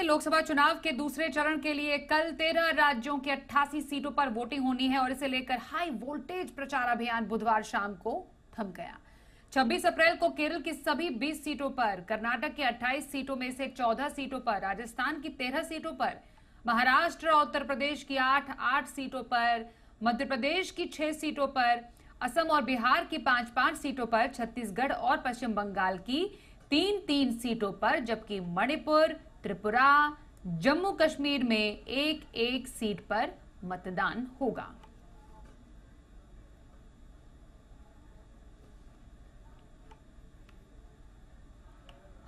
लोकसभा चुनाव के दूसरे चरण के लिए कल 13 राज्यों के 88 सीटों पर वोटिंग होनी है और इसे लेकर हाई वोल्टेज प्रचार अभियान बुधवार शाम को थम गया। 26 अप्रैल को केरल की सभी 20 सीटों पर, कर्नाटक की 28 सीटों में से 14 सीटों पर, राजस्थान की 13 सीटों पर, महाराष्ट्र और उत्तर प्रदेश की 8 सीटों पर, मध्य प्रदेश की 6 सीटों पर, असम और बिहार की 5 सीटों पर, छत्तीसगढ़ और पश्चिम बंगाल की 3 सीटों पर, जबकि मणिपुर, त्रिपुरा, जम्मू कश्मीर में 1 सीट पर मतदान होगा।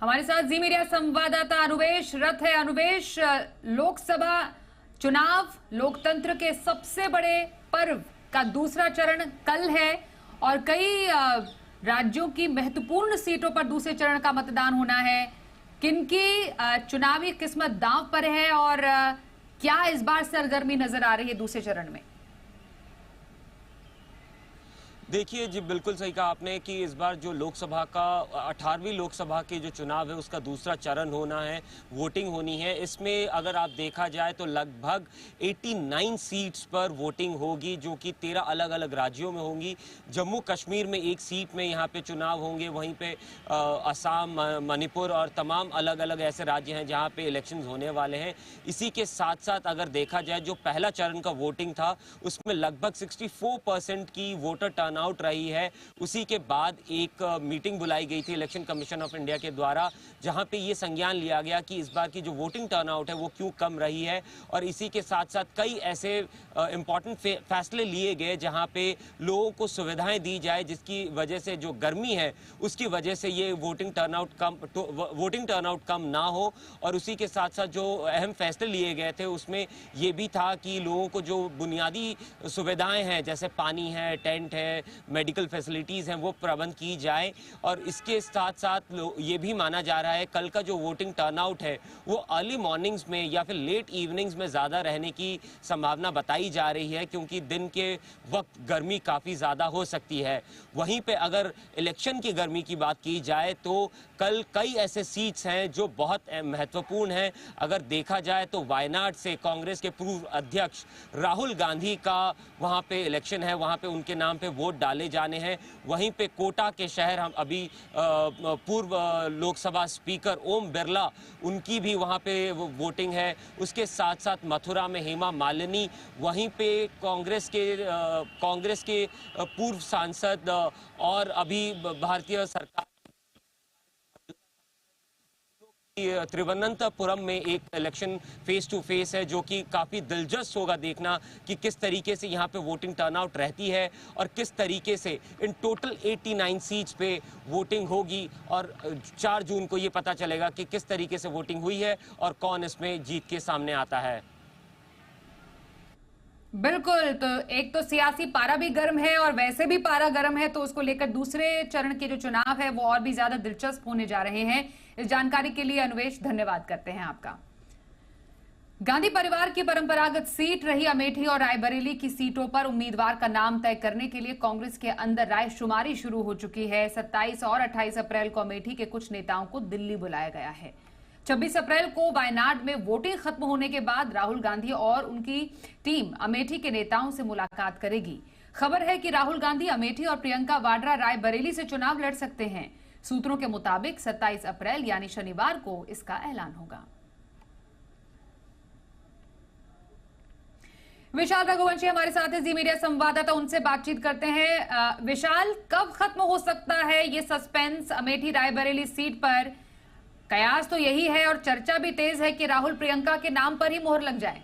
हमारे साथ जी मीडिया संवाददाता अनुवेश रथ है। अनुवेश, लोकसभा चुनाव लोकतंत्र के सबसे बड़े पर्व का दूसरा चरण कल है और कई राज्यों की महत्वपूर्ण सीटों पर दूसरे चरण का मतदान होना है। किनकी चुनावी किस्मत दांव पर है और क्या इस बार सरगर्मी नजर आ रही है दूसरे चरण में? देखिए जी, बिल्कुल सही कहा आपने कि इस बार जो लोकसभा का 18वीं लोकसभा के जो चुनाव है उसका दूसरा चरण होना है, वोटिंग होनी है। इसमें अगर आप देखा जाए तो लगभग 89 सीट्स पर वोटिंग होगी जो कि 13 अलग अलग राज्यों में होंगी। जम्मू कश्मीर में 1 सीट में यहाँ पे चुनाव होंगे, वहीं पे असम, मणिपुर और तमाम अलग अलग ऐसे राज्य हैं जहाँ पे इलेक्शंस होने वाले हैं। इसी के साथ साथ अगर देखा जाए जो पहला चरण का वोटिंग था उसमें लगभग 64% की वोटर टर्नआउट रही है। उसी के बाद एक मीटिंग बुलाई गई थी इलेक्शन कमीशन ऑफ इंडिया के द्वारा, जहां पे ये संज्ञान लिया गया कि इस बार की जो वोटिंग टर्नआउट है वो क्यों कम रही है। और इसी के साथ साथ कई ऐसे इंपॉर्टेंट फैसले लिए गए जहां पे लोगों को सुविधाएं दी जाए, जिसकी वजह से जो गर्मी है उसकी वजह से ये वोटिंग टर्नआउट कम ना हो। और उसी के साथ साथ जो अहम फैसले लिए गए थे उसमें ये भी था कि लोगों को जो बुनियादी सुविधाएं हैं जैसे पानी है, टेंट है, मेडिकल फैसिलिटीज हैं, वो प्रबंध की जाए। और इसके साथ साथ ये भी माना जा रहा है कल का जो वोटिंग टर्नआउट है वो अर्ली मॉर्निंग्स में या फिर लेट इवनिंग्स में ज़्यादा रहने की संभावना बताई जा रही है, क्योंकि दिन के वक्त गर्मी काफ़ी ज़्यादा हो सकती है। वहीं पे अगर इलेक्शन की गर्मी की बात की जाए तो कल कई ऐसे सीट्स हैं जो बहुत महत्वपूर्ण हैं। अगर देखा जाए तो वायनाड से कांग्रेस के पूर्व अध्यक्ष राहुल गांधी का वहाँ पे इलेक्शन है, वहाँ पे उनके नाम पे वोट डाले जाने हैं। वहीं पे कोटा के शहर, हम अभी पूर्व लोकसभा स्पीकर ओम बिरला, उनकी भी वहां पे वोटिंग है। उसके साथ साथ मथुरा में हेमा मालिनी, वहीं पे कांग्रेस के पूर्व सांसद और अभी भारतीय सरकार त्रिवनंतपुरम में एक इलेक्शन फेस टू फेस है, जो कि काफ़ी दिलचस्प होगा देखना कि किस तरीके से यहाँ पे वोटिंग टर्नआउट रहती है और किस तरीके से इन टोटल 89 सीट्स पे वोटिंग होगी। और 4 जून को ये पता चलेगा कि किस तरीके से वोटिंग हुई है और कौन इसमें जीत के सामने आता है। बिल्कुल, तो एक तो सियासी पारा भी गर्म है और वैसे भी पारा गर्म है, तो उसको लेकर दूसरे चरण के जो चुनाव है वो और भी ज्यादा दिलचस्प होने जा रहे हैं। इस जानकारी के लिए अनुवेश धन्यवाद करते हैं आपका। गांधी परिवार की परंपरागत सीट रही अमेठी और रायबरेली की सीटों पर उम्मीदवार का नाम तय करने के लिए कांग्रेस के अंदर रायशुमारी शुरू हो चुकी है। 27 और 28 अप्रैल को अमेठी के कुछ नेताओं को दिल्ली बुलाया गया है। 26 अप्रैल को वायनाड में वोटिंग खत्म होने के बाद राहुल गांधी और उनकी टीम अमेठी के नेताओं से मुलाकात करेगी। खबर है कि राहुल गांधी अमेठी और प्रियंका वाड्रा रायबरेली से चुनाव लड़ सकते हैं। सूत्रों के मुताबिक 27 अप्रैल यानी शनिवार को इसका ऐलान होगा। विशाल रघुवंशी हमारे साथ है, जी मीडिया संवाददाता, उनसे बातचीत करते हैं। विशाल, कब खत्म हो सकता है ये सस्पेंस अमेठी रायबरेली सीट पर? कयास तो यही है और चर्चा भी तेज है कि राहुल प्रियंका के नाम पर ही मोहर लग जाए।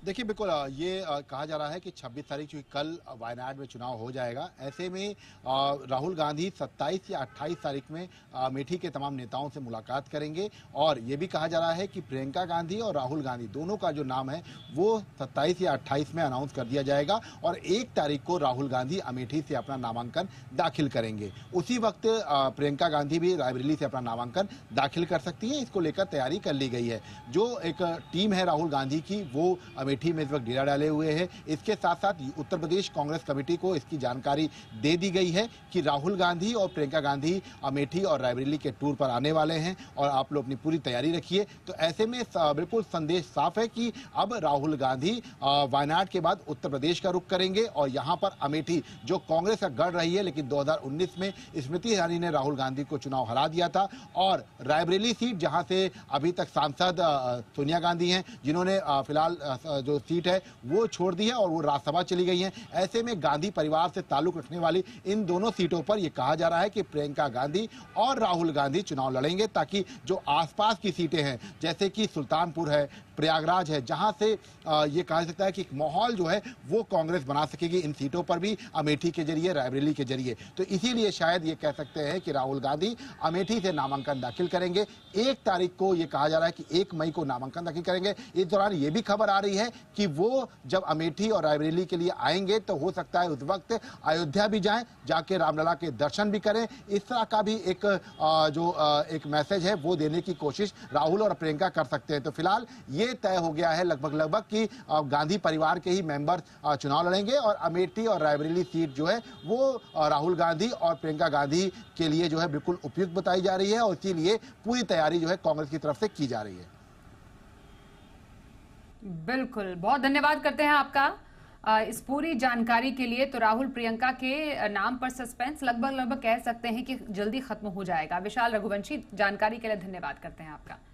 देखिए, बिल्कुल ये कहा जा रहा है कि 26 तारीख चूंकि कल वायनाड में चुनाव हो जाएगा, ऐसे में राहुल गांधी 27 या 28 तारीख में अमेठी के तमाम नेताओं से मुलाकात करेंगे। और ये भी कहा जा रहा है कि प्रियंका गांधी और राहुल गांधी दोनों का जो नाम है वो 27 या 28 में अनाउंस कर दिया जाएगा और 1 तारीख को राहुल गांधी अमेठी से अपना नामांकन दाखिल करेंगे। उसी वक्त प्रियंका गांधी भी रायबरेली से अपना नामांकन दाखिल कर सकती है। इसको लेकर तैयारी कर ली गई है। जो एक टीम है राहुल गांधी की, वो अमेठी में इस वक्त डेरा डाले हुए हैं। इसके साथ साथ उत्तर प्रदेश कांग्रेस कमेटी को इसकी जानकारी दे दी गई है कि राहुल गांधी और प्रियंका गांधी अमेठी और रायबरेली के टूर पर आने वाले हैं और आप लोग अपनी पूरी तैयारी रखिए। तो ऐसे में बिल्कुल संदेश साफ है कि अब राहुल गांधी वायनाड के बाद उत्तर प्रदेश का रुख करेंगे और यहां पर अमेठी जो कांग्रेस का गढ़ रही है, लेकिन 2019 में स्मृति ईरानी ने राहुल गांधी को चुनाव हरा दिया था, और रायबरेली सीट जहां से अभी तक सांसद सोनिया गांधी हैं, जिन्होंने फिलहाल जो सीट है वो छोड़ दी है और वो राज्यसभा चली गई हैं। ऐसे में गांधी परिवार से ताल्लुक रखने वाली इन दोनों सीटों पर यह कहा जा रहा है कि प्रियंका गांधी और राहुल गांधी चुनाव लड़ेंगे, ताकि जो आसपास की सीटें हैं जैसे कि सुल्तानपुर है, प्रयागराज है, जहां से ये कहा सकता है कि एक माहौल जो है वो कांग्रेस बना सकेगी इन सीटों पर भी, अमेठी के जरिए, रायबरेली के जरिए। तो इसीलिए शायद ये कह सकते हैं कि राहुल गांधी अमेठी से नामांकन दाखिल करेंगे। 1 तारीख को ये कहा जा रहा है कि 1 मई को नामांकन दाखिल करेंगे। इस दौरान ये भी खबर आ रही है कि वो जब अमेठी और रायबरेली के लिए आएंगे तो हो सकता है उस वक्त अयोध्या भी जाएं, जाके रामलला के दर्शन भी करें। इस तरह का भी एक एक मैसेज है वो देने की कोशिश राहुल और प्रियंका कर सकते हैं। तो फिलहाल ये तय हो गया है लगभग कि गांधी परिवार के ही मेंबर चुनाव लड़ेंगे और अमेठी और रायबरेली सीट जो है वो राहुल गांधी और प्रियंका गांधी के लिए जो है बिल्कुल उपयुक्त बताई जा रही है और इसीलिए पूरी तैयारी जो है कांग्रेस की तरफ से की जा रही है। बिल्कुल, बहुत धन्यवाद करते हैं आपका इस पूरी जानकारी के लिए। तो राहुल प्रियंका के नाम पर सस्पेंस लगभग कह सकते हैं कि जल्दी खत्म हो जाएगा। विशाल रघुवंशी, जानकारी के लिए धन्यवाद करते हैं आपका।